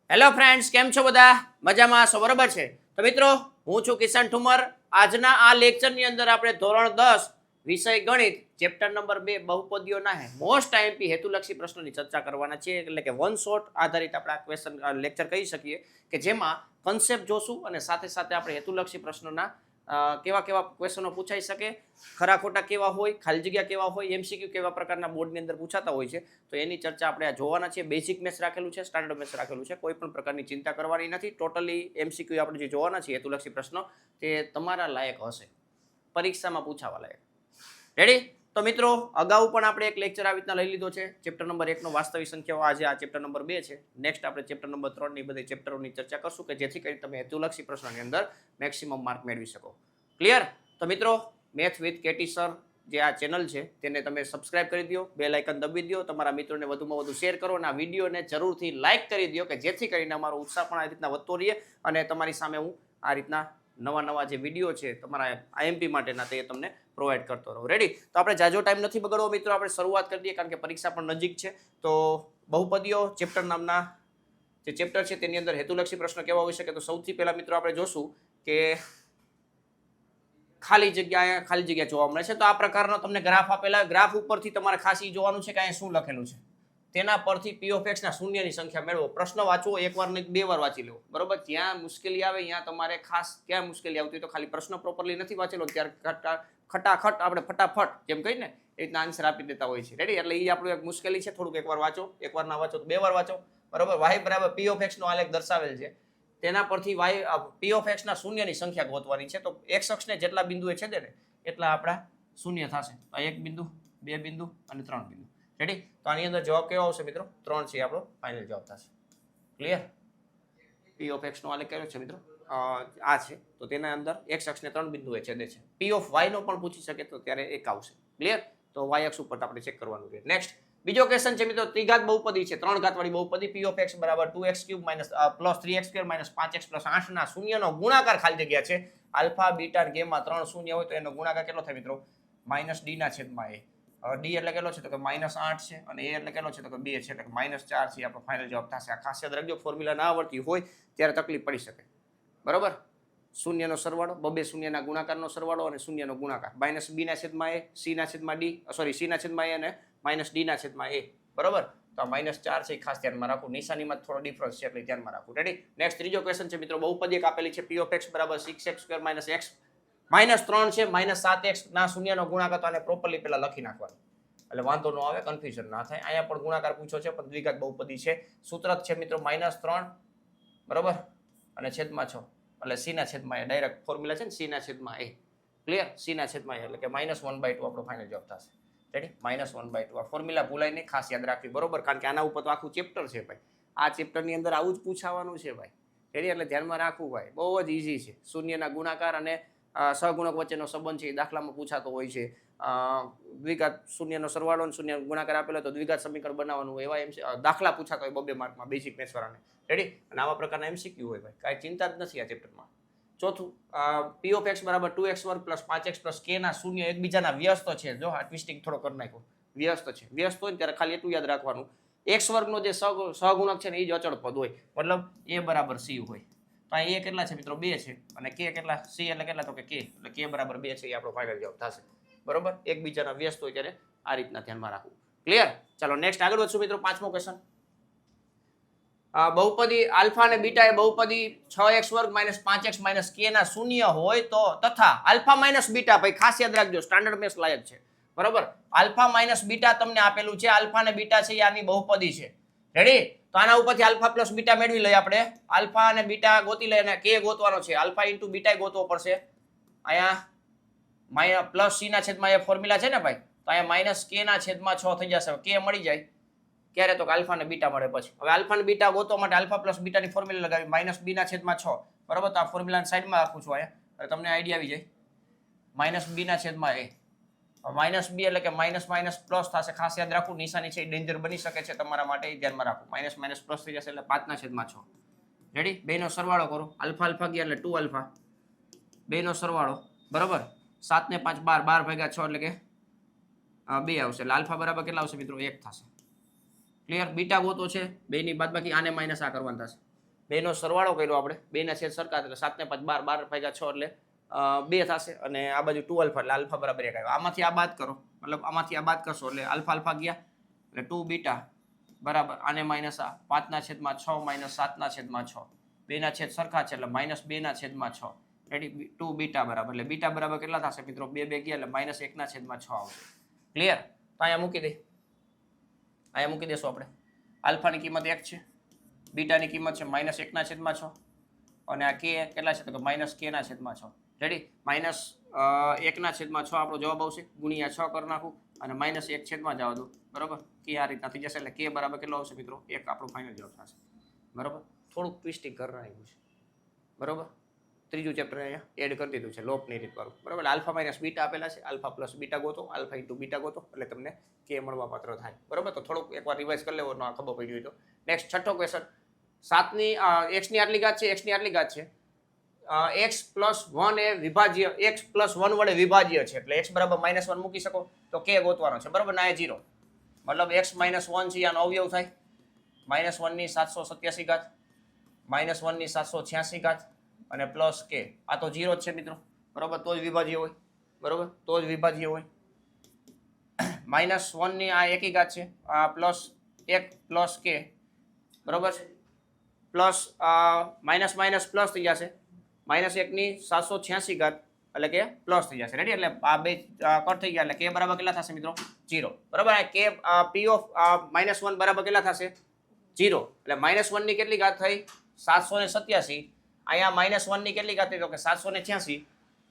Hello friends, કેમ છો બધા? મજામાં છો? બરોબર છે. તો મિત્રો, હું છું કિશન ઠુમર. આજના આ લેક્ચરની અંદર આપણે ધોરણ 10 વિષય ગણિત ચેપ્ટર નંબર 2 બહુપદીઓના મોસ્ટ આઈએમપી હેતુલક્ષી પ્રશ્નોની ચર્ચા કરવાના છે. એટલે કે વન શોટ આધારિત આપણે આ ક્વેશ્ચન લેક્ચર કહી શકીએ કે જેમાં કન્સેપ્ટ જોશું અને સાથે સાથે આપણે હેતુલક્ષી પ્રશ્નોના કેવા કેવા ક્વેશ્ચનો પૂછાઈ શકે, ખરા ખોટા કેવા હોય, ખાલી જગ્યા કેવા હોય, એમસીક્યુ કેવા પ્રકારના બોર્ડની અંદર પૂછાતા હોય છે, તો એની ચર્ચા આપણે આ જોવાના છે. બેઝિક મેથ્સ રાખેલું છે, સ્ટાન્ડર્ડ મેથ્સ રાખેલું છે, કોઈ પણ પ્રકારની ચિંતા કરવાની નથી. ટોટલી એમસીક્યુ આપણે જે જોવાના છે હેતુલક્ષી પ્રશ્નો તે તમારા લાયક હશે, પરીક્ષામાં પૂછાવા લાયક. રેડી? તો મિત્રો, અગાઉ પણ આપણે એક લેક્ચર આવી રીતના લઈ લીધો છે. ચેપ્ટર નંબર 1 નો વાસ્તવિક સંખ્યાઓ, આજે આ ચેપ્ટર નંબર 2 છે. નેક્સ્ટ આપણે ચેપ્ટર નંબર 3 ની બધી ચેપ્ટરોની ચર્ચા કરશું કે જેથી કરી તમે હેતુલક્ષી પ્રશ્નોની અંદર મેક્સિમમ માર્ક મેળવી શકો. ક્લિયર? તો મિત્રો, મેથ વિથ કેટી સર જે આ ચેનલ છે તેને તમે સબસ્ક્રાઇબ કરી દો, બેલ આઇકન દબાવી દો, તમારા મિત્રોને વધુમાં વધુ શેર કરો અને આ વિડીયોને જરૂરથી લાઇક કરી દો કે જેથી કરીને અમારો ઉત્સાહ પણ આ રીતના વધતો રહે અને તમારી સામે હું આ રીતના નવા જે વિડીયો છે તમારા આઈએમપી માટેના તે તમને પ્રોવાઈડ કરતો રહું. રેડી? તો આપણે જાજો ટાઈમ નથી બગાડવો મિત્રો, આપણે શરૂઆત કરી દઈએ કારણ કે પરીક્ષા પણ નજીક છે. તો બહુપદીઓ ચેપ્ટર નામના જે ચેપ્ટર છે તેની અંદર હેતુલક્ષી પ્રશ્ન કેવા હોઈ શકે? તો સૌથી પહેલા મિત્રો આપણે જોશું કે ખાલી જગ્યા જોવા મળે છે. તો આ પ્રકારનો તમને ગ્રાફ આપેલા, ગ્રાફ ઉપરથી તમારે ખાસ ઈ જોવાનું છે કે અહીંયા શું લખેલું છે, તેના પરથી પી ઓફ એક્સ ના શૂન્યની સંખ્યા મેળવો. પ્રશ્ન વાંચવો, એકવાર નહીં 2 વાર વાંચી લેવો. બરોબર? જ્યાં મુશ્કેલી આવે ત્યાં તમારે ખાસ, ક્યાં મુશ્કેલી આવતી તો ખાલી પ્રશ્ન પ્રોપરલી નથી વાંચેલો ત્યારે ખટાખટ આપણે ફટાફટ જેમ કહીને એ રીતના આન્સર આપી દેતા હોય છે. રેડી? એટલે એ આપણું એક મુશ્કેલી છે. થોડુંક એકવાર વાંચો, એકવાર ના વાંચો તો 2 વાર વાંચો. બરોબર? વાય બરાબર પી ઓફ એક્સ નો આલેખ દર્શાવેલ છે, તેના પરથી વાય પી ઓફ એક્સ ના શૂન્યની સંખ્યા ગોતવાની છે. તો એક્સ અક્ષને જેટલા બિંદુએ છેદે ને એટલા આપણા શૂન્ય થશે. તો 1 બિંદુ, 2 બિંદુ અને 3 બિંદુ. રેડી? તો આની અંદર જવાબ કેવો આવશે મિત્રો? 3 છે આપણો ફાઇનલ જવાબ થશે. ક્લિયર? પી ઓફ એક્સ નો આલેખ કયો છે મિત્રો? આ છે. તો તેના અંદર એક્સ અક્ષને 3 બિંદુએ છેદે છે. પી ઓફ વાય નો પણ પૂછી શકે તો ત્યારે 1 આવશે. ક્લિયર? તો વાય અક્ષ ઉપર આપણે ચેક કરવાનું છે. નેક્સ્ટ બીજો ક્વેશ્ચન છે મિત્રો, ત્રિઘાત બહુપદી છે, 3 ઘાત વાળી બહુપદી. પી ઓફ એક્સ બરાબર 2x³ plus 3x² 5x plus 8 ના શૂન્યનો ગુણાકાર ખાલી જગ્યા છે આલ્ફા બીટા ગેમા 3 શૂન્ય હોય તો એનો ગુણાકાર કેટલો થાય મિત્રો? -d ના છેદમાં a. હવે d એટલે કેટલો છે તો કે -8 છે અને a એટલે કેટલો છે તો કે 2 છે, એટલે -4 છે આપણો ફાઇનલ જવાબ થશે. આ ખાસ યાદ રાખજો, ફોર્મ્યુલા ના આવડતી હોય ત્યારે તકલીફ પડી શકે. બરોબર? શૂન્યનો સરવાળો, બબે શૂન્યના ગુણાકારનો સરવાળો અને શૂન્યનો ગુણાકાર. -b ના છેદમાં a, c ના છેદમાં d, સોરી c ના છેદમાં a અને -d ના છેદમાં a. બરોબર? તો આ -4 છે, ખાસ ધ્યાનમાં રાખો. નિશાનીમાં થોડો ડિફરન્સ છે એટલે ધ્યાનમાં રાખો. રેડી? નેક્સ્ટ ત્રીજો ક્વેશ્ચન છે મિત્રો, બહુપદી એક આપેલી છે p of x બરાબર 6x² - x -3 છે, -7x ના શૂન્યનો ગુણાકાર. તો આને પ્રોપરલી પહેલા લખી નાખવાનું એટલે વાંધો ન આવે, કન્ફ્યુઝન ના થાય. અહીંયા પણ ગુણાકાર પૂછ્યો છે પણ દ્વિઘાત બહુપદી છે. સૂત્ર છે મિત્રો -3 બરોબર અને છેદમાં 6 એટલે c ના છેદમાં a. ડાયરેક્ટ ફોર્મ્યુલા છે ને c ના છેદમાં a. ક્લિયર? c ના છેદમાં a એટલે કે -1/2 આપણો ફાઇનલ જવાબ થશે. રેડી? -1/2. આ ફોર્મ્યુલા ભૂલાય નહીં, ખાસ યાદ રાખવી. બરોબર? કારણ કે આના ઉપર તો આખું ચેપ્ટર છે ભાઈ. આ ચેપ્ટરની અંદર આવું જ પૂછાવાનું છે ભાઈ. રેડી? એટલે ધ્યાનમાં રાખવું ભાઈ, બહુ જ ઈઝી છે. શૂન્યના ગુણાકાર અને સહગુણક વચ્ચેનો સંબંધ છે એ દાખલામાં પૂછાતો હોય છે. દ્વિઘાત શૂન્યનો સરવાળો અને શૂન્ય ગુણાકાર આપેલો તો દ્વિઘાત સમીકરણ બનાવવાનું, એવા એમ દાખલા પૂછાતો હોય 2 માર્કમાં બેઝિક મેથ્સ વાળાને. રેડી? અને આવા પ્રકારના એમસીક્યુ હોય ભાઈ, કાંઈ ચિંતા જ નથી આ ચેપ્ટરમાં. ચોથું, પી ઓફ એક્સ બરાબર 2x² plus 5x plus k ના શૂન્ય એકબીજાના વ્યસ્ત છે. જો આ ટ્વિસ્ટિંગ થોડો કરી નાખો, વ્યસ્ત છે. વ્યસ્ત હોય ને ત્યારે ખાલી એટલું યાદ રાખવાનું, x વર્ગનો જે સહગુણક છે ને એ જ અચળ પદ હોય, મતલબ a બરાબર c હોય. તો અહીં a કેટલા છે મિત્રો? 2 છે અને k કેટલા? c એટલે કેટલા? તો કે k, એટલે k બરાબર 2 છે એ આપણો ફાઇનલ જવાબ થશે. બરોબર? એકબીજાના વ્યસ્ત હોય ત્યારે આ રીતના ધ્યાનમાં રાખવું. ક્લિયર? ચાલો નેક્સ્ટ આગળ વધશું મિત્રો. 5મો ક્વેશ્ચન, બહુપદી આલ્ફા અને બીટા એ બહુપદી 6x² - 5x - k ના શૂન્ય હોય તો તથા આલ્ફા માઇનસ બીટા, ભાઈ ખાસ યાદ રાખજો, સ્ટાન્ડર્ડ મેથ્સ લાયક છે. બરોબર? આલ્ફા માઇનસ બીટા તમને આપેલું છે, આલ્ફા અને બીટા છે આની બહુપદી છે. રેડી? તો આના ઉપરથી આલ્ફા પ્લસ બીટા મેળવી લઈએ આપણે. આલ્ફા અને બીટા ગોતી લઈએ અને k ગોતવાનો છે. આલ્ફા ઇન્ટુ બીટા ગોતવો પડશે. અહીંયા પ્લસ c ના છેદમાં એ ફોર્મ્યુલા છે ને ભાઈ, તો અહીંયા -k ના છેદમાં 6 થઈ જશે. k મળી જાય ક્યારે? તો આલ્ફા અને બીટા મળે પછી. હવે આલ્ફા અને બીટા ગોતવા માટે આલ્ફા પ્લસ બીટાની ફોર્મ્યુલા લગાવી, -b ના છેદમાં 6. બરોબર? તો આ ફોર્મ્યુલાની સાઈડમાં રાખું છું અહીંયા, તમને આઈડિયા આવી જાય. -b ના છેદમાં a, -b એટલે કે માઇનસ માઇનસ પ્લસ થશે. ખાસ યાદ રાખવું, નિશાની છે ડેન્જર બની શકે છે તમારા માટે, એ ધ્યાનમાં રાખવું. માઇનસ માઇનસ પ્લસ થઈ જશે એટલે 5 ના છેદમાં 6. રેડી? બેનો સરવાળો કરો, આલ્ફા આલ્ફા ગયા એટલે 2 આલ્ફા, બેનો સરવાળો. બરોબર? 7 ને 5 12, 12 ભાગ્યા 6 એટલે કે 2 આવશે. એટલે આલ્ફા બરાબર કેટલા આવશે મિત્રો? 1 થશે. ક્લિયર? બીટા ગોતો છે, બેની બાદબાકી આને માઇનસ આ કરવાનું થશે. બેનો સરવાળો કર્યો આપણે, 2 ના છેદ સરખા એટલે 7 ને 5 12, 12 ભાગ્યા 6 એટલે 2 થશે, અને આ બાજુ 2 આલ્ફા એટલે આલ્ફા બરાબર 1 આવ્યો. આમાંથી આ બાદ કરો, મતલબ આમાંથી આ બાદ કરશો એટલે આલ્ફા આલ્ફા ગયા એટલે 2 બીટા બરાબર આને માઇનસ આ 5 ના છેદમાં 6 માઇનસ 7 ના છેદમાં 6, 2 ના છેદ સરખા છે એટલે માઇનસ 2 ના છેદમાં 6, રેડી 2 બીટા બરાબર, એટલે બીટા બરાબર કેટલા થશે મિત્રો 2 2 ગયા એટલે માઇનસ 1 ના છેદમાં 6 આવશે. ક્લિયર? તો અહીંયા મૂકી દે, અહીંયા મૂકી દેશું આપણે. આલ્ફાની કિંમત 1 છે, બીટાની કિંમત છે માઇનસ 1 ના છેદમાં 6, અને આ કે કેટલા છે તો કે માઇનસ કે ના છેદમાં 6, રેડી. માઇનસ 1 ના છેદમાં 6 આપણો જવાબ આવશે, ગુણ્યા 6 કરી નાખું અને માઇનસ 1 છેદમાં જવા દો, બરાબર. કે આ રીતના થઈ જશે એટલે કે બરાબર કેટલો આવશે મિત્રો 1 આપણો ફાઇનલ જવાબ થશે, બરાબર. થોડુંક ટ્વિસ્ટિંગ કરી નાખ્યું છે, બરાબર. ત્રીજું ચેપ્ટર અહીંયા એડ કરી દીધું છે લોપની રીત વાળું, બરાબર. આલ્ફા માઇનસ બીટા આપેલા છે, આલ્ફા પ્લસ બીટા ગોતો, આલ્ફા ઇન્ટુ બીટા ગોતો એટલે તમને કે મળવા પાત્ર થાય, બરાબર. તો થોડુંક એકવાર રિવાઇઝ કરી લેવો, ખબર પડી હોય તો. નેક્સ્ટ છઠ્ઠો ક્વેશ્ચન, 7ની એક્સની આટલી ઘાત છે, એક્સની આટલી ઘાત છે, એક્સ પ્લસ 1 એ વિભાજ્ય, એક્સ પ્લસ 1 વડે વિભાજ્ય છે એટલે એક્સ બરાબર -1 મૂકી શકો તો કે ગોતવાનો છે, બરાબર. ના એ 0, મતલબ એક્સ -1 છે આનો અવયવ થાય -1 ની 787 ઘાત, -1 ની 786 ઘાત અને પ્લસ કે, આ તો 0 જ છે મિત્રો, બરાબર. તો જ વિભાજ્ય હોય, બરાબર, તો જ વિભાજ્ય હોય. -1 ની આ એકી ઘાત છે, આ પ્લસ 1 પ્લસ કે, બરાબર, પ્લસ માઇનસ માઇનસ પ્લસ થઈ જશે, -1 ની 786 ઘાત એટલે કે પ્લસ થઈ જશે, રેડી. એટલે આ બે કટ થઈ ગયા એટલે કે બરાબર કેટલા થશે મિત્રો 0, બરાબર. કે પી ઓફ -1 બરાબર કેટલા થશે 0, એટલે -1 ની કેટલી ઘાત થઈ 787, અહીંયા -1 ની કેટલી ઘાત થઈ તો કે 786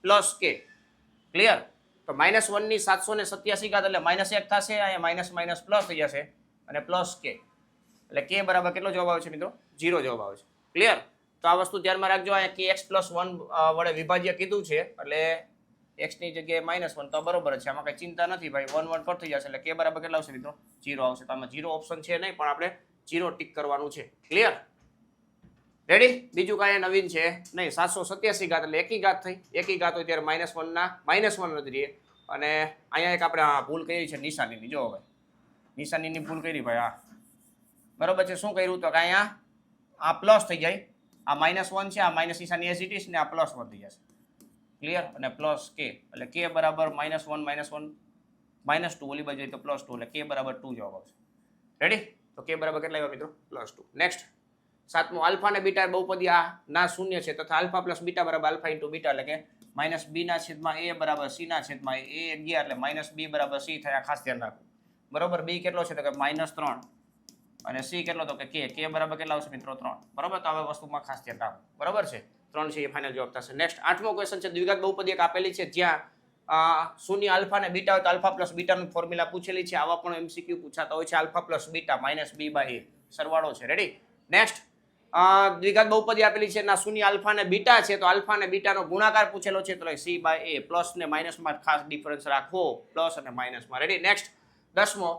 પ્લસ કે. ક્લિયર? તો -1 ની 787 ઘાત એટલે -1 થશે, અહીંયા માઇનસ માઇનસ પ્લસ થઈ જશે અને પ્લસ કે, એટલે કે બરાબર કેટલો જવાબ આવે છે મિત્રો 0 જવાબ આવે છે. ક્લિયર? તો આ વસ્તુ ધ્યાનમાં રાખજો, અહીંયા કે x+1 વડે વિભાજ્ય કીધું છે એટલે x ની જગ્યાએ -1 તો બરોબર છે, આમાં કઈ ચિંતા નથી ભાઈ, 1 1 પર થઈ જશે એટલે કે બરાબર કેટલા આવશે મિત્રો 0 આવશે. તો આમાં 0 ઓપ્શન છે નહીં, પણ આપણે 0 ટીક કરવાનું છે. ક્લિયર? રેડી? બીજું કાંઈ નવીન છે નહીં. 787 ઘાત એટલે એકી ઘાત થઈ, એકી ઘાત હોય ત્યારે -1 ના -1 નથી રહીએ, અને અહીંયા એક આપણે ભૂલ કરી છે નિશાનીની, જો ભાઈ નિશાનીની ભૂલ કરી ભાઈ, હા બરોબર છે. શું કર્યું તો કે અહીંયા આ પ્લસ થઈ જાય, આ -1 છે, આ માઇનસ નિશાની એઝ ઇટ ઇઝ ને આ +1 થઈ જશે. ક્લિયર? અને પ્લસ કે એટલે કે બરાબર -1 -2 ઓલી બાજુ તો +2 એટલે કે બરાબર 2 જવાબ આવશે. રેડી? તો કે બરાબર કેટલા આવ્યા મિત્રો +2. નેક્સ્ટ 7મો, આલ્ફા અને બીટા બહુપદી આ ના શૂન્ય છે તથા આલ્ફા પ્લસ બીટા બરાબર આલ્ફા ઇન્ટુ બીટા એટલે કે -b ના છેદમાં a બરાબર c ના છેદમાં a ગયા એટલે -b બરાબર c થયા, ખાસ ધ્યાન રાખવું, બરોબર. b કેટલો છે તો કે -3 અને c કેટલો તો કે k બરાબર કેટલા આવશે મિત્રો 3, બરાબર. તો આ વસ્તુમાં ખાસ ધ્યાન રાખવું, બરાબર છે. 3 છે એ ફાઇનલ જવાબ થશે. નેક્સ્ટ 8મો ક્વેશ્ચન છે, દ્વિઘાત બહુપદી એક આપેલી છે જ્યાં શૂન્ય આલ્ફા અને બીટા હોય તો આલ્ફા પ્લસ બીટાનું ફોર્મ્યુલા પૂછેલી છે, આવા પણ એમસીક્યુ પૂછાતા હોય છે. આલ્ફા પ્લસ બીટા -b/a સરવાળો છે. રેડી? નેક્સ્ટ દ્વિઘાત બહુપદી આપેલી છે ના શૂન્ય આલ્ફા અને બીટા છે તો આલ્ફા અને બીટાનો ગુણાકાર પૂછેલો છે તો c/a, પ્લસ ને માઇનસમાં ખાસ ડિફરન્સ રાખવો, પ્લસ અને માઇનસમાં. રેડી? નેક્સ્ટ 10મો,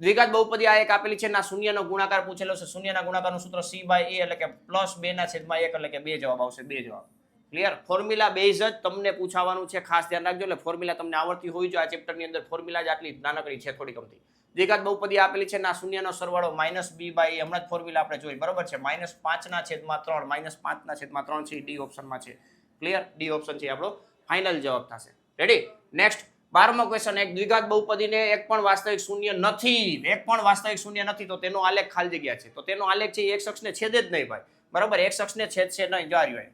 દ્વિઘાત બહુપદી આ એક આપેલી છે ના શૂન્યનો ગુણાકાર પૂછેલો છે, શૂન્યના ગુણાકારનું સૂત્ર c/a એટલે કે +2 ના છેદમાં 1 એટલે કે 2 જવાબ આવશે, 2 જવાબ. ક્લિયર? ફોર્મ્યુલા બેઝ જ તમને પૂછવાનું છે, ખાસ ધ્યાન રાખજો. એટલે ફોર્મ્યુલા તમને આવડતી હોવી જોઈએ, આ ચેપ્ટરની અંદર ફોર્મ્યુલા જ આટલી નાનકડી છે, થોડી કમથી. દ્વિઘાત બહુપદી આપેલી છે ના શૂન્યનો સરવાળો -b/a, હમણાં જ ફોર્મ્યુલા આપણે જોઈ, બરોબર છે. -5 ના છેદમાં 3, -5 ના છેદમાં 3 છે, ડી ઓપ્શનમાં છે. ક્લિયર? ડી ઓપ્શન છે આપણો ફાઇનલ જવાબ થશે. રેડી? નેક્સ્ટ 12મો ક્વેશ્ચન, એક દ્વિઘાત બહુપદીને એક પણ વાસ્તવિક શૂન્ય નથી, એક પણ વાસ્તવિક શૂન્ય નથી તો તેનો આલેખ ખાલી જગ્યા છે, તો તેનો આલેખ છે x અક્ષને છેદે જ નહીં ભાઈ, બરાબર. x અક્ષને છેદશે નહીં, જાર્યું,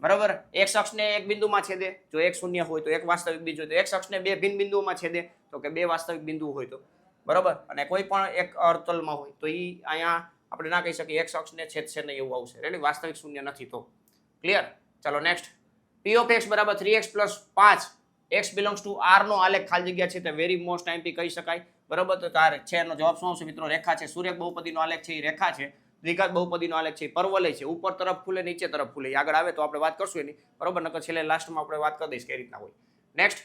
બરાબર. x અક્ષને એક બિંદુમાં છેદે જો એક શૂન્ય હોય તો, એક વાસ્તવિક બીજું હોય તો, x અક્ષને બે ભિન્ન બિંદુઓમાં છેદે તો કે બે વાસ્તવિક બિંદુ હોય તો, બરાબર. અને કોઈ પણ એક અર્ધતલમાં હોય તો ઈ અહીંયા આપણે ના કહી શકીએ x અક્ષને છેદશે નહીં એવું આવશે. રેડી? વાસ્તવિક શૂન્ય નથી તો. ક્લિયર? ચલો નેક્સ્ટ, p ઓફ x બરાબર 3x + 5, x belongs to r નો આલેખ ખાલી જગ્યા છે તે વેરી મોસ્ટ ટાઈમથી કહી શકાય, બરાબર. તો તારે છે એનો જવાબ શું આવશે મિત્રો? રેખા છે, સૂર્ય બહુપદીનો આલેખ છે એ રેખા છે, દ્વિઘાત બહુપદીનો આલેખ છે પરવલય છે, ઉપર તરફ ખુલે નીચે તરફ ખુલે, આગળ આવે તો આપણે વાત કરશું એની, બરાબર. નકર છેલ્લે લાસ્ટમાં આપણે વાત કરી દઈશ કઈ રીતના હોય. નેક્સ્ટ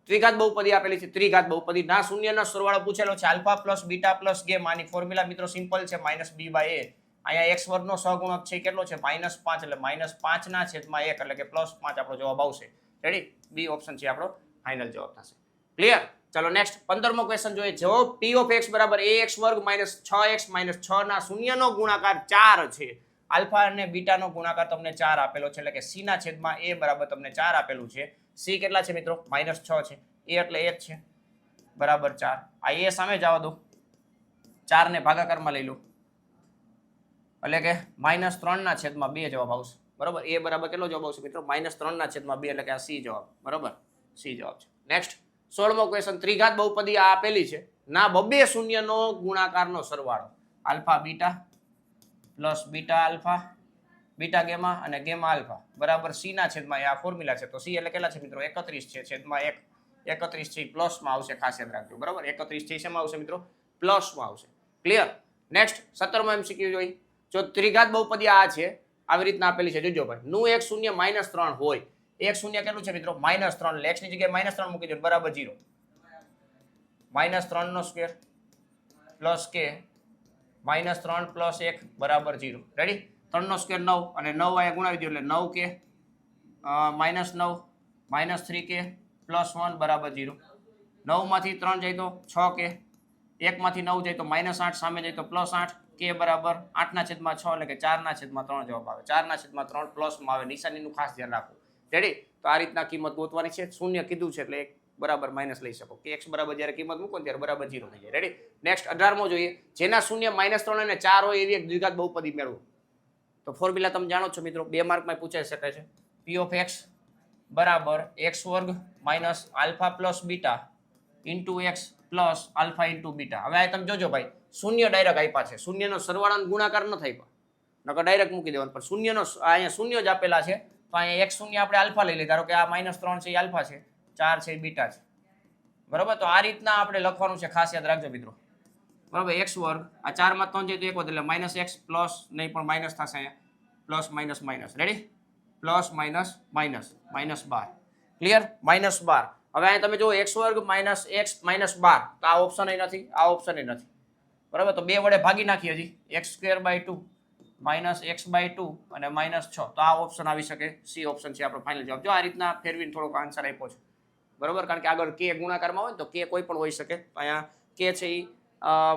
ત્રિઘાત બહુપદી આપેલી છે, ત્રિઘાત બહુપદી ના શૂન્યનો સરવાળો પૂછેલો છે, આલ્ફા પ્લસ બીટા પ્લસ ગે. આની ફોર્મ્યુલા મિત્રો સિમ્પલ છે, -b/a. અહીંયા x વર્ગનો સહગુણક છે કેટલો છે -5 એટલે -5 ના છેદમાં 1 એટલે કે +5 આપણો જવાબ આવશે. રેડી? બી ઓપ્શન છે આપણો ફાઇનલ જવાબ થશે. ક્લિયર? ચલો નેક્સ્ટ 15મો ક્વેશ્ચન જોઈએ. જો p ઓફ x બરાબર ax વર્ગ -6x -6 ના શૂન્યનો ગુણાકાર 4 છે આલ્ફા અને બીટાનો ગુણાકાર તમને 4 આપેલો છે એટલે કે c ના છેદમાં a બરાબર તમને 4 આપેલું છે. c કેટલા છે મિત્રો -6 છે. a એટલે 1 છે બરાબર 4. આ a સામે જવા દો, 4 ને ભાગાકારમાં લઈ લો એટલે કે -3 ના છેદમાં 2 જવાબ આવશે બરાબર. a બરાબર કેટલો જવાબ આવશે મિત્રો -3 ના છેદમાં 2 એટલે કે આ c જવાબ બરાબર, c જવાબ છે. નેક્સ્ટ 16મો ક્વેશ્ચન, ત્રિઘાત બહુપદી આ આપેલી છે, ના બબે શૂન્યનો ગુણાકારનો સરવાળો alpha beta plus beta alpha beta gamma અને ગેમા આલ્ફા બરાબર c ના છેદમાં આ ફોર્મ્યુલા છે. તો c એટલે કેટલા છે મિત્રો 31 છે છેદમાં 1. 31 છે પ્લસમાં આવશે, ખાસ યાદ રાખજો બરાબર. 31 છે શેમાં આવશે મિત્રો પ્લસમાં આવશે. ક્લિયર. નેક્સ્ટ 17મો એમસીક્યુ જોઈ. જો ત્રિઘાત બહુપદી આ છે આવી રીતના આપેલી છે, જોજો ભાઈ, નું એક શૂન્ય -3 હોય, એક શૂન્ય કેટલું છે મિત્રો -3 એટલે x ની જગ્યાએ -3 મૂકી દો બરાબર 0. -3 નો સ્ક્વેર પ્લસ k -3 પ્લસ 1 બરાબર 0. રેડી. 3 નો સ્ક્વેર 9 અને 9 અહીંયા ગુણાવી દો એટલે 9k -9 -3k +1 બરાબર 0. 9 માંથી 3 જાય તો 6k, 1 માંથી 9 જાય તો -8, સામે જાય તો +8, k બરાબર 8 ના છેદમાં 6 એટલે કે 4 ના છેદમાં 3 જવાબ આવે. 4 ના છેદમાં 3 પ્લસમાં આવે, નિશાનીનું ખાસ ધ્યાન રાખો. રેડી. તો આ રીતના કિંમત ગોતવાની છે. શૂન્ય કીધું છે એટલે 1 બરાબર માઇનસ લઈ શકો કે x બરાબર જ્યારે કિંમત મૂકો ને ત્યારે બરાબર 0 થઈ જાય. રેડી. નેક્સ્ટ 18મો જોઈએ. જેના શૂન્ય -3 અને 4 હોય એવી એક દ્વિઘાત બહુપદી મેળવો. તો ફોર્મ્યુલા તમે જાણો છો મિત્રો, 2 માર્કમાં પૂછાઈ શકે છે. p of x બરાબર x² minus alpha plus beta into x plus alpha into beta. હવે આ તમે જોજો ભાઈ, શૂન્ય ડાયરેક્ટ આપ્યા છે, શૂન્યનો સરવાળાનો ગુણાકાર ન થાય, નકર ડાયરેક્ટ મૂકી દેવાનું. પણ શૂન્યનો અહીંયા શૂન્ય જ આપેલા છે તો અહીંયા x શૂન્ય આપણે આલ્ફા લઈ લઈએ. ધારો કે આ -3 છે એ આલ્ફા છે, 4 છે એ બીટા છે બરાબર. તો આ રીતના આપણે લખવાનું છે, ખાસ યાદ રાખજો મિત્રો બરાબર. x² આ 4 માં 3 જાય તો 1 એટલે -x પ્લસ નહીં પણ માઇનસ થશે અહીંયા, plus minus minus. Ready. Plus minus minus -12. Clear. -12. હવે અહીંયા તમે જો x² માઇનસ x -12 તો આ ઓપ્શન નથી, આ ઓપ્શન નથી બરાબર. તો 2 વડે ભાગી નાખીએ હજી, x²/2 -x/2 અને -6 તો આ ઓપ્શન આવી શકે, સી ઓપ્શન છે આપણો ફાઇનલ જવાબ. જો આ રીતના ફેરવીને થોડોક આન્સર આપ્યો છે બરાબર, કારણ કે આગળ k ગુણાકારમાં હોય તો k કોઈ પણ હોઈ શકે. અહીંયા k છે એ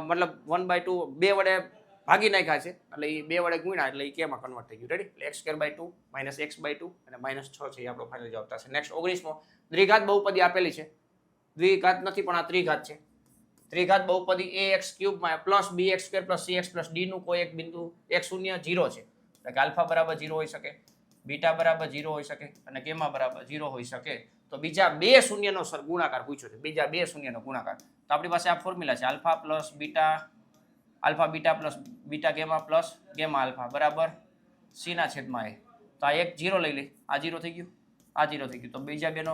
મતલબ 1/2 2 વડે ભાગી નાખ્યા છે એટલે એ 2 વડે ગુણ્યા એટલે એ કેમાં કન્વર્ટ થઈ ગયું. રેડી. એટલે x²/2 -x/2 અને -6 છે એ આપણો ફાઇનલ જવાબ થશે. નેક્સ્ટ 19મો, દ્વિઘાત બહુપદી આપેલી છે, દ્વિઘાત નથી પણ આ ત્રિઘાત છે. ત્રિઘાત બહુપદી ax³ plus bx² plus cx plus d નું કોઈ એક બિંદુ x0 0 છે એટલે કે આલ્ફા બરાબર 0 હોઈ શકે, બીટા બરાબર 0 હોઈ શકે અને ગેમા બરાબર 0 હોઈ શકે. તો બીજા બે શૂન્યનો ગુણાકાર પૂછ્યો છે, બીજા બે શૂન્યનો ગુણાકાર. તો આપણી પાસે આ ફોર્મ્યુલા છે, alpha plus beta alpha beta plus beta gamma plus gamma alpha બરાબર c ના છેદમાં a. તો આ એક 0 લઈ લે, આ 0 થઈ ગયું, આ 0 થઈ ગયું. તો બીજા બેનો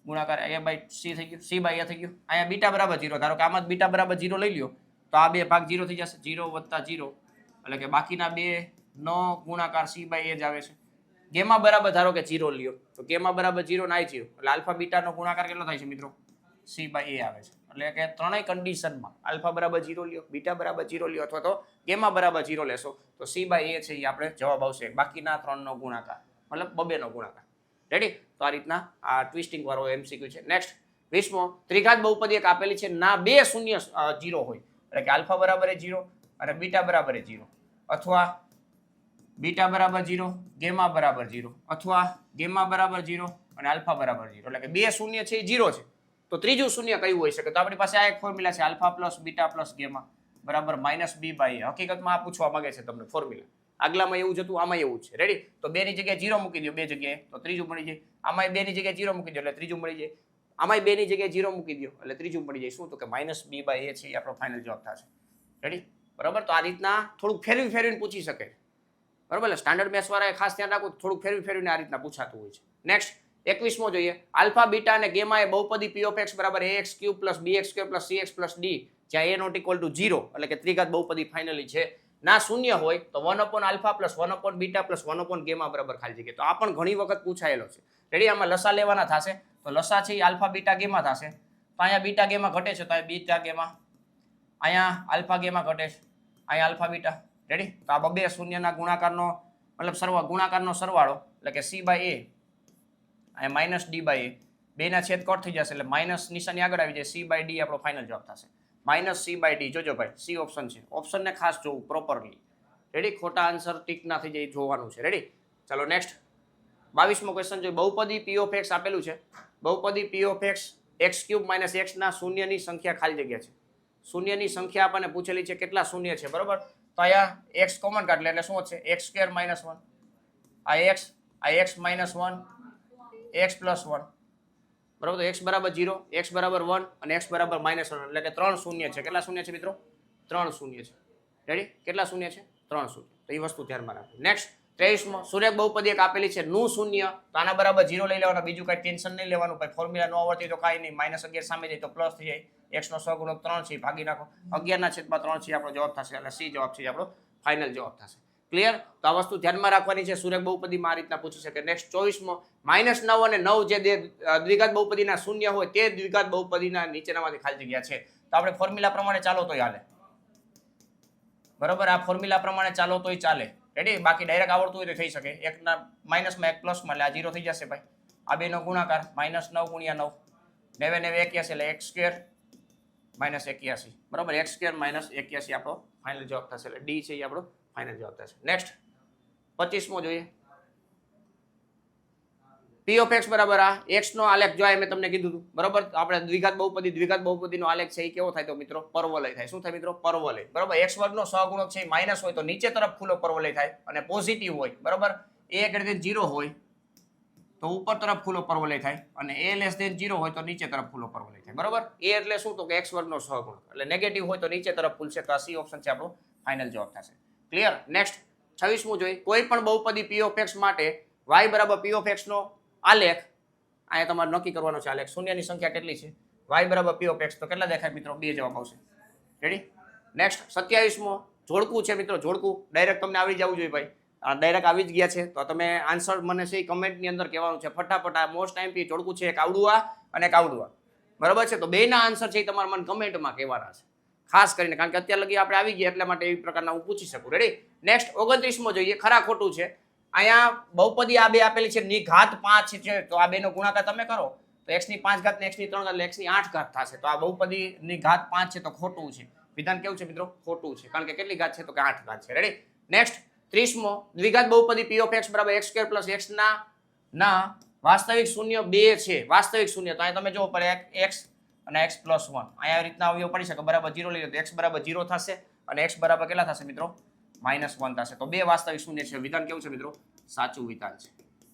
ગુણાકાર a/c થઈ ગયું, c/a થઈ ગયું. અહીંયા બીટા બરાબર 0, ધારો કે આમાં બીટા બરાબર 0 લઈ લ્યો તો આ બે ભાગ 0 થઈ જશે, 0 + 0 એટલે કે બાકીના બે નો ગુણાકાર c/a જ આવે છે. ગેમા બરાબર ધારો કે 0 લ્યો તો ગેમા બરાબર 0 ના 0 એટલે આલ્ફા બીટાનો ગુણાકાર કેટલો થાય છે મિત્રો c/a આવે છે. એટલે કે ત્રણેય કન્ડિશનમાં આલ્ફા બરાબર 0 લ્યો, બીટા બરાબર 0 લ્યો અથવા તો ગેમા બરાબર 0 લેશો તો c/a છે એ આપણે જવાબ આવશે, બાકીના ત્રણનો ગુણાકાર મતલબ બબેનો ગુણાકાર. રેડી. તો આ રીતના આ ટ્વિસ્ટિંગ વાળો એમસીક્યુ છે. નેક્સ્ટ 20મો, ત્રિઘાત બહુપદી એક આપેલી છે, ના બે શૂન્ય 0 હોય એટલે કે આલ્ફા બરાબર 0 અને બીટા બરાબર 0 અથવા બીટા બરાબર 0 ગેમા બરાબર 0 અથવા ગેમા બરાબર 0 અને આલ્ફા બરાબર 0 એટલે કે બે શૂન્ય છે એ 0 છે. તો ત્રીજું શૂન્ય કયું હોઈ શકે? તો આપણી પાસે આ એક ફોર્મ્યુલા છે, alpha plus beta plus gamma બરાબર -b/a. હકીકતમાં આ પૂછવા માંગે છે તમને ફોર્મ્યુલા, આગલામાં એવું જ હતું આમાં એવું છે. રેડી. તો 2 ની જગ્યાએ 0 મૂકી દો, બે જગ્યાએ તો ત્રીજું મળી જાય. આમાં 2 ની જગ્યાએ 0 મૂકી દો એટલે ત્રીજું મળી જાય. આમાં 2 ની જગ્યાએ 0 મૂકી દો એટલે ત્રીજું મળી જાય. શું? તો કે -b/a છે એ આપણો ફાઇનલ જવાબ થશે. રેડી. બરાબર. તો આ રીતના થોડુંક ફેરવીને પૂછી શકે બરાબર. એટલે સ્ટાન્ડર્ડ મેથ્સ વાળાએ ખાસ ધ્યાન રાખવું, થોડુંક ફેરવીને આ રીતના પૂછાતું હોય છે. નેક્સ્ટ 21મો જોઈએ, આલ્ફા બીટા અને ગેમા એ બહુપદી p of x બરાબર ax³ plus bx² plus cx plus d જ્યાં a ≠ 0 એટલે કે ત્રિઘાત બહુપદી ફાઇનલી છે, ના શૂન્ય હોય તો 1/આલ્ફા પ્લસ 1/બીટા પ્લસ 1/ગેમા બરાબર ખાલી જગ્યા. તો આ પણ ઘણી વખત પૂછાયેલો છે. રેડી. આમાં લસા લેવાના થશે તો લસા છે એ આલ્ફા બીટા ગેમા થશે. તો અહીંયા બીટા ગેમા ઘટે છે તો અહીંયા બીટા ગેમા, અહીંયા આલ્ફા ગેમા ઘટે છે, અહીંયા આલ્ફા બીટા. રેડી. તો આ બબે શૂન્યના ગુણાકારનો મતલબ ગુણાકારનો સરવાળો એટલે કે c/a અહીંયા -d/a, બેના છેદ કટ થઈ જશે એટલે માઇનસ નિશાની આગળ આવી જાય, c/d આપણો ફાઇનલ જવાબ થશે. -c/d. જોજો ભાઈ, સી ઓપ્શન છે, ઓપ્શનને ખાસ જોવું પ્રોપરલી રેડી? ખોટા આન્સર ટીક ના થઈ જાય જોવાનું છે. રેડી? ચાલો નેક્સ્ટ 22મો ક્વેશ્ચન જોઈએ. બહુપદી p ઓફ x આપેલું છે. બહુપદી p of x x³ - x ના શૂન્યની સંખ્યા ખાલી જગ્યા છે. શૂન્યની સંખ્યા આપણને પૂછેલી છે, કેટલા શૂન્ય છે, બરોબર? તો અહીંયા x કોમન કાઢ એટલે શું છે? x² - 1 આ x -1 x + 1 બરાબર. તો x બરાબર 0, x બરાબર 1 અને x બરાબર -1 એટલે કે 3 શૂન્ય છે. કેટલા શૂન્ય છે મિત્રો? 3 શૂન્ય છે. રેડી? કેટલા શૂન્ય છે? 3 શૂન્ય. તો એ વસ્તુ ધ્યાનમાં રાખો. નેક્સ્ટ 23મો સુરેખ બહુપદી એક આપેલી છે નું શૂન્ય, તો આના બરાબર 0 લઈ લેવાનો, બીજું કઈ ટેન્શન નહીં લેવાનું. ભાઈ ફોર્મ્યુલા ન આવડતી તો કાંઈ નહીં, -11 સામે જાય તો પ્લસ થઈ જાય. x નો સહગુણક 3 છે, ભાગી નાખો. 11/3 છે આપણો જવાબ થશે, એટલે સી જવાબ છે આપણો ફાઇનલ જવાબ થશે. ક્લિયર? તો આ વસ્તુ ધ્યાનમાં રાખવાની છે. સુરેખ બહુપદીમાં આ રીતના પૂછી શકે. નેક્સ્ટ 24મો -9 અને 9 જે દ્વિઘાત બહુપદીના શૂન્ય હોય તે દ્વિઘાત બહુપદીના નીચેનામાંથી ખાલી જગ્યા છે. તો આપણે ફોર્મ્યુલા પ્રમાણે ચાલો તોય હાલે, બરોબર? આ ફોર્મ્યુલા પ્રમાણે ચાલો તોય ચાલે. રેડી? બાકી ડાયરેક્ટ આવડતું હોય તો થઈ શકે. એક ના માઇનસમાં એક પ્લસમાં, એટલે આ 0 થઈ જશે ભાઈ. આ બેનો ગુણાકાર -9 × 9 9 81 એટલે x² - 81 બરાબર. x² - 81 આપણો ફાઇનલ જવાબ થશે, એટલે ડી છે એ આપણો ફાઇનલ જવાબ થશે. નેક્સ્ટ 25મો જોઈએ. p ઓફ x બરાબર આ x નો આલેખ જો મેં તમને કીધું હતું, બરાબર? આપણે દ્વિઘાત બહુપદીનો આલેખ છે એ કેવો થાય? તો મિત્રો પરવલય થાય. શું થાય મિત્રો? પરવલય. બરાબર. x² નો સહગુણક છે માઇનસ હોય તો નીચે તરફ ખુલ્લો પરવલય થાય, અને પોઝિટિવ હોય, બરાબર, a > 0 હોય તો ઉપર તરફ ખુલ્લો પરવલય થાય, અને a < 0 હોય તો નીચે તરફ ખુલ્લો પરવલય થાય, બરાબર? a એટલે શું? તો કે x² નો સહગુણક, એટલે નેગેટિવ હોય તો નીચે તરફ ખુલશે. તો આ સી ઓપ્શન છે આપણો ફાઇનલ જવાબ થશે. ક્લિયર? નેક્સ્ટ 26મું જોઈએ. કોઈ પણ બહુપદી p ઓફ x માટે y બરાબર p ઓફ x નો આલેખ, અહીંયા તમારે નક્કી કરવાનો છે આલેખ. શૂન્યની સંખ્યા કેટલી છે? y બરાબર p ઓફ x, તો કેટલા દેખાય મિત્રો? 2 જવાબ આવશે. રેડી? નેક્સ્ટ 27મો જોડકું છે મિત્રો. જોડકું ડાયરેક્ટ તમને આવડી જવું જોઈએ ભાઈ. ડાયરેક્ટ આવી જ ગયા છે તો તમે આન્સર મને છે કમેન્ટની અંદર કહેવાનું છે ફટાફટ. આ મોસ્ટ ટાઈમથી જોડકું છે, એક આવડું આ અને એક આવડું આ, બરાબર છે? તો બેના આન્સર છે એ તમારે મને કમેન્ટમાં કહેવાના છે ખાસ કરીને, કારણ કે અત્યાર લગી આપણે આવી ગયા એટલા માટે એવી પ્રકારના હું પૂછી શકું. રેડી? નેક્સ્ટ 29મો જોઈએ. ખરા ખોટું છે. અહીંયા બહુપદી આ બે આપેલી છે, ની ઘાત 5 છે, તો આ બેનો ગુણાકાર તમે કરો તો x ની 5 ઘાત ને x ની 3 ઘાત એટલે x ની 8 ઘાત થશે. તો આ બહુપદી ની ઘાત 5 છે તો ખોટું છે. વિધાન કેવું છે મિત્રો? ખોટું છે, કારણ કે કેટલી ઘાત છે? તો કે 8 ઘાત છે. રેડી? નેક્સ્ટ 30મો દ્વિઘાત બહુપદી p ઓફ x બરાબર x² + x ના વાસ્તવિક શૂન્ય 2 છે. વાસ્તવિક શૂન્ય તો અહીંયા તમે જો પડે x અને x + 1, અહીંયા આવી રીતના અવયવ પડી શકે. બરાબર 0 લઈ લો તો x બરાબર 0 થશે, અને x બરાબર કેટલા થશે મિત્રો? -1 થશે. તો 2 વાસ્તવિક શૂન્ય છે. વિધાન કેવું છે મિત્રો? સાચું વિધાન છે.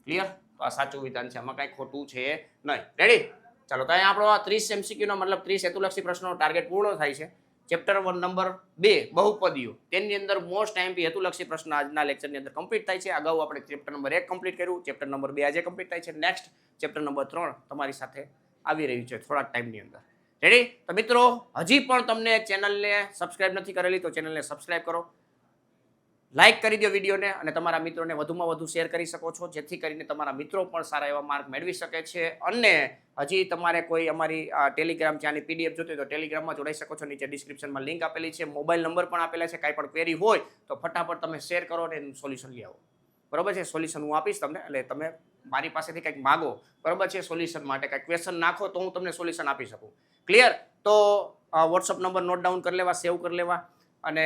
ક્લિયર? તો આ સાચું વિધાન છે, આમાં કાંઈ ખોટું છે નહીં. રેડી? ચાલો, તો અહીંયા આપણો આ 30 MCQ નો મતલબ 30 હેતુલક્ષી પ્રશ્નોનો ટાર્ગેટ પૂર્ણ થાય છે. ચેપ્ટર 1 નંબર 2 બહુપદીઓ, તેની અંદર મોસ્ટ ટાઈમથી હેતુલક્ષી પ્રશ્ન આજના લેક્ચરની અંદર કમ્પ્લીટ થાય છે. અગાઉ આપણે ચેપ્ટર નંબર 1 કમ્પ્લીટ કર્યું, ચેપ્ટર નંબર 2 આજે કમ્પ્લીટ થાય છે. નેક્સ્ટ ચેપ્ટર નંબર 3 તમારી સાથે આવી રહ્યું છે થોડાક ટાઈમની અંદર. રેડી? તો મિત્રો, હજી પણ તમને ચેનલને સબસ્ક્રાઇબ નથી કરેલી તો ચેનલને સબસ્ક્રાઇબ કરો, લાઇક કરી દો વિડીયોને, અને તમારા મિત્રોને વધુમાં વધુ શેર કરી શકો છો, જેથી કરીને તમારા મિત્રો પણ સારા એવા માર્ક મેળવી શકે છે. અને હજી તમારે કોઈ અમારી ટેલિગ્રામ છે આની PDF જોતી હોય તો ટેલિગ્રામમાં જોડાઈ શકો છો. નીચે ડિસ્ક્રિપ્શનમાં લિંક આપેલી છે, મોબાઈલ નંબર પણ આપેલા છે. કાંઈ પણ ક્વેરી હોય તો ફટાફટ તમે શેર કરો અને એનું સોલ્યુશન લઈ આવો, બરોબર છે? સોલ્યુશન હું આપીશ તમને, એટલે તમે મારી પાસેથી કંઈક માગો, બરોબર છે? સોલ્યુશન માટે કંઈક ક્વેશ્ચન નાખો તો હું તમને સોલ્યુશન આપી શકું. ક્લિયર? તો વોટ્સઅપ નંબર નોટ ડાઉન કરી લેવા, સેવ કરી લેવા, અને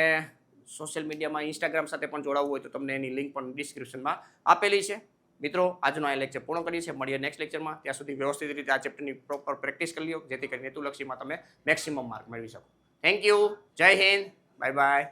સોશિયલ મીડિયામાં ઇન્સ્ટાગ્રામ સાથે પણ જોડાવવું હોય તો તમને એની લિંક પણ ડિસ્ક્રિપ્શનમાં આપેલી છે. મિત્રો, આજનો આ લેક્ચર પૂર્ણ કરીએ છીએ. મળીએ નેક્સ્ટ લેક્ચરમાં. ત્યાં સુધી વ્યવસ્થિત રીતે આ ચેપ્ટરની પ્રોપર પ્રેક્ટિસ કરી લો, જેથી કરીને હેતુલક્ષીમાં તમે મેક્સિમમ માર્ક મેળવી શકો. Thank you. જય હિન્દ. Bye bye.